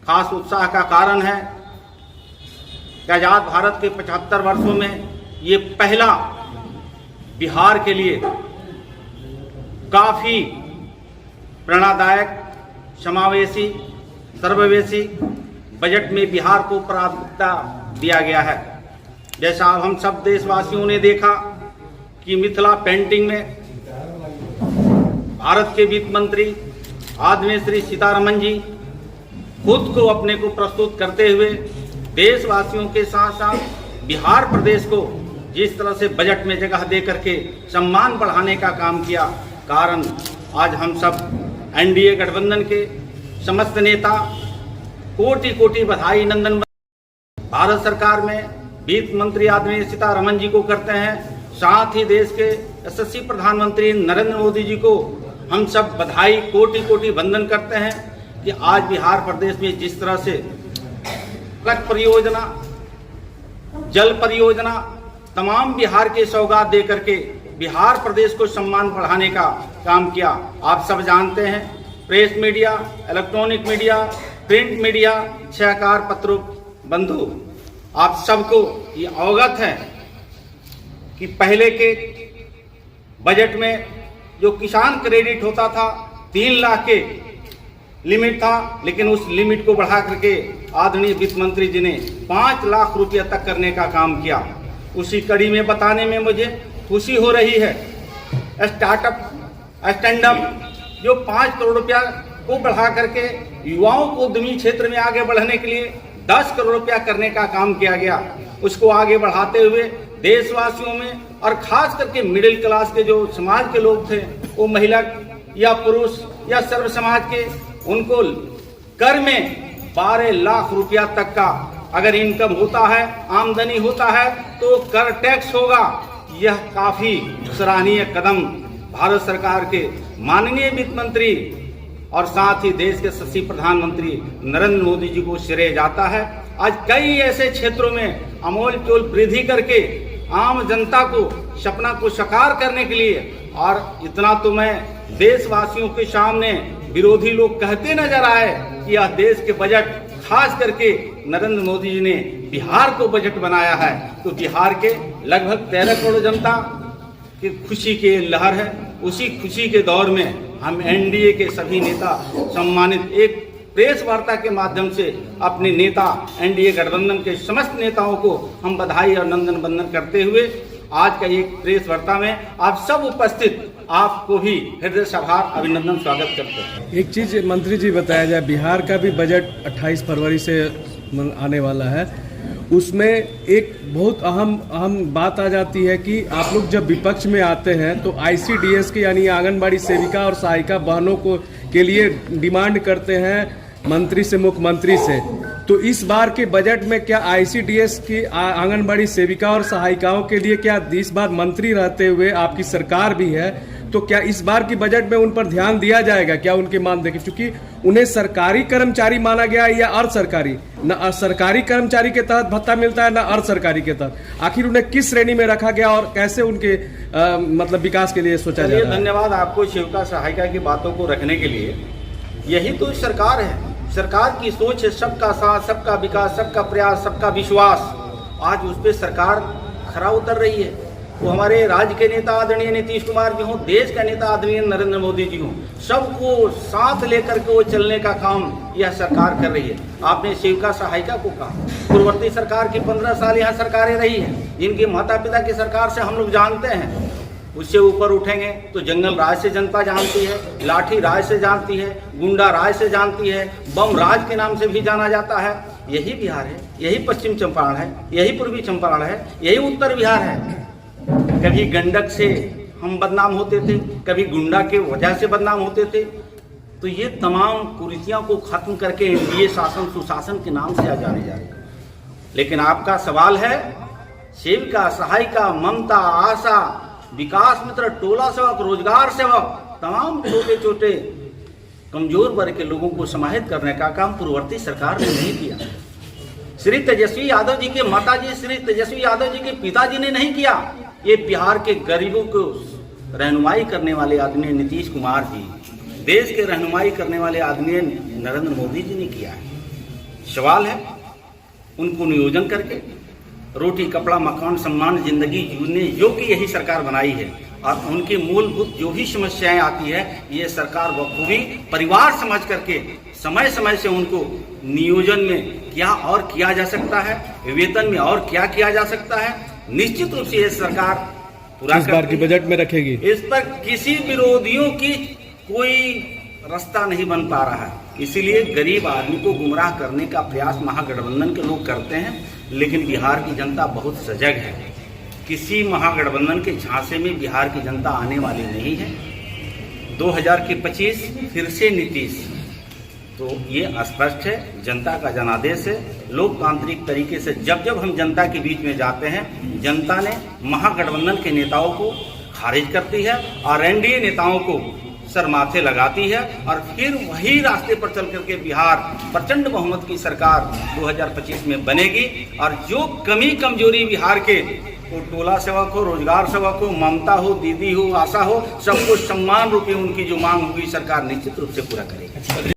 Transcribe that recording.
खास उत्साह का कारण है कि आज़ाद भारत के 75 वर्षों में ये पहला बिहार के लिए काफ़ी प्रेरणादायक, समावेशी, सर्ववेशी बजट में बिहार को प्राथमिकता दिया गया है। जैसा अब हम सब देशवासियों ने देखा कि मिथिला पेंटिंग में भारत के वित्त मंत्री आदरणीय श्री सीतारमण जी खुद को अपने को प्रस्तुत करते हुए देशवासियों के साथ साथ बिहार प्रदेश को जिस तरह से बजट में जगह दे करके सम्मान बढ़ाने का काम किया, कारण आज हम सब एनडीए गठबंधन के समस्त नेता कोटि कोटि बधाई नंदन भारत सरकार में वित्त मंत्री आदरणीय सीतारमण जी को करते हैं। साथ ही देश के यशस्वी प्रधानमंत्री नरेंद्र मोदी जी को हम सब बधाई कोटि कोटि वंदन करते हैं कि आज बिहार प्रदेश में जिस तरह से सड़क परियोजना, जल परियोजना, तमाम बिहार के सौगात दे करके बिहार प्रदेश को सम्मान बढ़ाने का काम किया। आप सब जानते हैं, press media, electronic media, print media, सहकार पत्रों बंधु, आप सबको ये अवगत है कि पहले के बजट में जो किसान क्रेडिट होता था 3 लाख के लिमिट था, लेकिन उस लिमिट को बढ़ा करके आदरणीय वित्त मंत्री जी ने 5 लाख रुपया तक करने का काम किया। उसी कड़ी में बताने में मुझे खुशी हो रही है, स्टार्टअप स्टैंडअप जो 5 करोड़ रुपया को बढ़ा करके युवाओं को उद्यमी क्षेत्र में आगे बढ़ने के लिए 10 करोड़ रुपया करने का काम किया गया। उसको आगे बढ़ाते हुए देशवासियों में और खास करके मिडिल क्लास के जो समाज के लोग थे, वो महिला या पुरुष या सर्व समाज के, उनको कर में 12 लाख रुपया तक का अगर इनकम होता है, आमदनी होता है, तो कर टैक्स होगा। यह काफी सराहनीय कदम भारत सरकार के माननीय वित्त मंत्री और साथ ही देश के यशस्वी प्रधानमंत्री नरेंद्र मोदी जी को श्रेय जाता है। आज कई ऐसे क्षेत्रों में अमूल चूल वृद्धि करके आम जनता को सपना को साकार करने के लिए, और इतना तो मैं देशवासियों के सामने विरोधी लोग कहते नजर आए कि यह देश के बजट खास करके नरेंद्र मोदी जी ने बिहार को बजट बनाया है, तो बिहार के लगभग 13 करोड़ जनता की खुशी के लहर है। उसी खुशी के दौर में हम एनडीए के सभी नेता सम्मानित एक प्रेस वार्ता के माध्यम से अपने नेता एनडीए गठबंधन के समस्त नेताओं को हम बधाई और नंदन वंदन करते हुए आज का एक प्रेस वार्ता में आप सब उपस्थित आपको भी हृदय से आभार अभिनंदन स्वागत करते हैं। एक चीज मंत्री जी बताया जाए, बिहार का भी बजट 28 फरवरी से आने वाला है, उसमें एक बहुत अहम बात आ जाती है कि आप लोग जब विपक्ष में आते हैं तो आईसीडीएस के यानी आंगनबाड़ी सेविका और सहायिका बहनों को के लिए डिमांड करते हैं मंत्री से, मुख्यमंत्री से। तो इस बार के बजट में क्या आईसीडीएस की आंगनबाड़ी सेविका और सहायिकाओं के लिए क्या इस बार मंत्री रहते हुए आपकी सरकार भी है, तो क्या इस बार की बजट में उन पर ध्यान दिया जाएगा? क्या उनके मान देखें, क्योंकि उन्हें सरकारी कर्मचारी माना गया है या अर्ध सरकारी? न सरकारी कर्मचारी के तहत भत्ता मिलता है, न अर्ध सरकारी के तहत। आखिर उन्हें किस श्रेणी में रखा गया और कैसे उनके मतलब विकास के लिए सोचा जा रहा है? धन्यवाद आपको सेविका सहायिका की बातों को रखने के लिए। यही तो सरकार है, सरकार की सोच है सबका साथ, सबका विकास, सबका प्रयास, सबका विश्वास। आज उस पर सरकार खरा उतर रही है। वो हमारे राज्य के नेता आदरणीय नीतीश कुमार जी हों, देश का नेता आदरणीय नरेंद्र मोदी जी हों, सबको साथ लेकर के वो चलने का काम यह सरकार कर रही है। आपने सेविका सहायिका को कहा, पूर्ववर्ती सरकार की 15 साल यहाँ सरकारें रही हैं, जिनके माता पिता की सरकार से हम लोग जानते हैं। उससे ऊपर उठेंगे तो जंगल राज से जनता जानती है, लाठी राज से जानती है, गुंडा राज से जानती है, बम राज के नाम से भी जाना जाता है। यही बिहार है, यही पश्चिम चंपारण है, यही पूर्वी चंपारण है, यही उत्तर बिहार है। कभी गंडक से हम बदनाम होते थे, कभी गुंडा के वजह से बदनाम होते थे। तो ये तमाम कुरीतियों को खत्म करके एनडीए शासन सुशासन के नाम से आ जाने जा रहे। लेकिन आपका सवाल है, सेविका सहायिका, ममता, आशा, विकास मित्र, टोला सेवक, रोजगार सेवक, तमाम छोटे छोटे कमजोर वर्ग के लोगों को समाहित करने का काम पूर्ववर्ती सरकार ने नहीं किया। श्री तेजस्वी यादव जी के माताजी श्री तेजस्वी यादव जी के पिताजी ने नहीं किया। ये बिहार के गरीबों को रहनुमाई करने वाले आदमी नीतीश कुमार जी, देश के रहनुमाई करने वाले आदमी नरेंद्र मोदी जी ने किया है। सवाल है उनको नियोजन करके रोटी कपड़ा मकान सम्मान जिंदगी जीने योग्य यही सरकार बनाई है और उनकी मूलभूत जो भी समस्याएं आती है ये सरकार बखूबी परिवार समझ करके समय समय से उनको नियोजन में क्या और किया जा सकता है, वेतन में और क्या किया जा सकता है, निश्चित रूप से ये सरकार पूरा इस बार की बजट में रखेगी। इस पर किसी विरोधियों की कोई रास्ता नहीं बन पा रहा है। इसीलिए गरीब आदमी को गुमराह करने का प्रयास महागठबंधन के लोग करते हैं, लेकिन बिहार की जनता बहुत सजग है। किसी महागठबंधन के झांसे में बिहार की जनता आने वाली नहीं है। 2025 फिर से नीतीश, तो ये स्पष्ट है, जनता का जनादेश है। लोकतांत्रिक तरीके से जब जब हम जनता के बीच में जाते हैं, जनता ने महागठबंधन के नेताओं को खारिज करती है और एनडीए नेताओं को सर माथे लगाती है और फिर वही रास्ते पर चल करके बिहार प्रचंड बहुमत की सरकार 2025 में बनेगी। और जो कमी कमजोरी बिहार के, वो टोला सेवक हो, रोजगार सेवक हो, ममता हो, दीदी हो, आशा हो, सबको सम्मान रूपी उनकी जो मांग होगी सरकार निश्चित रूप से पूरा करेगी।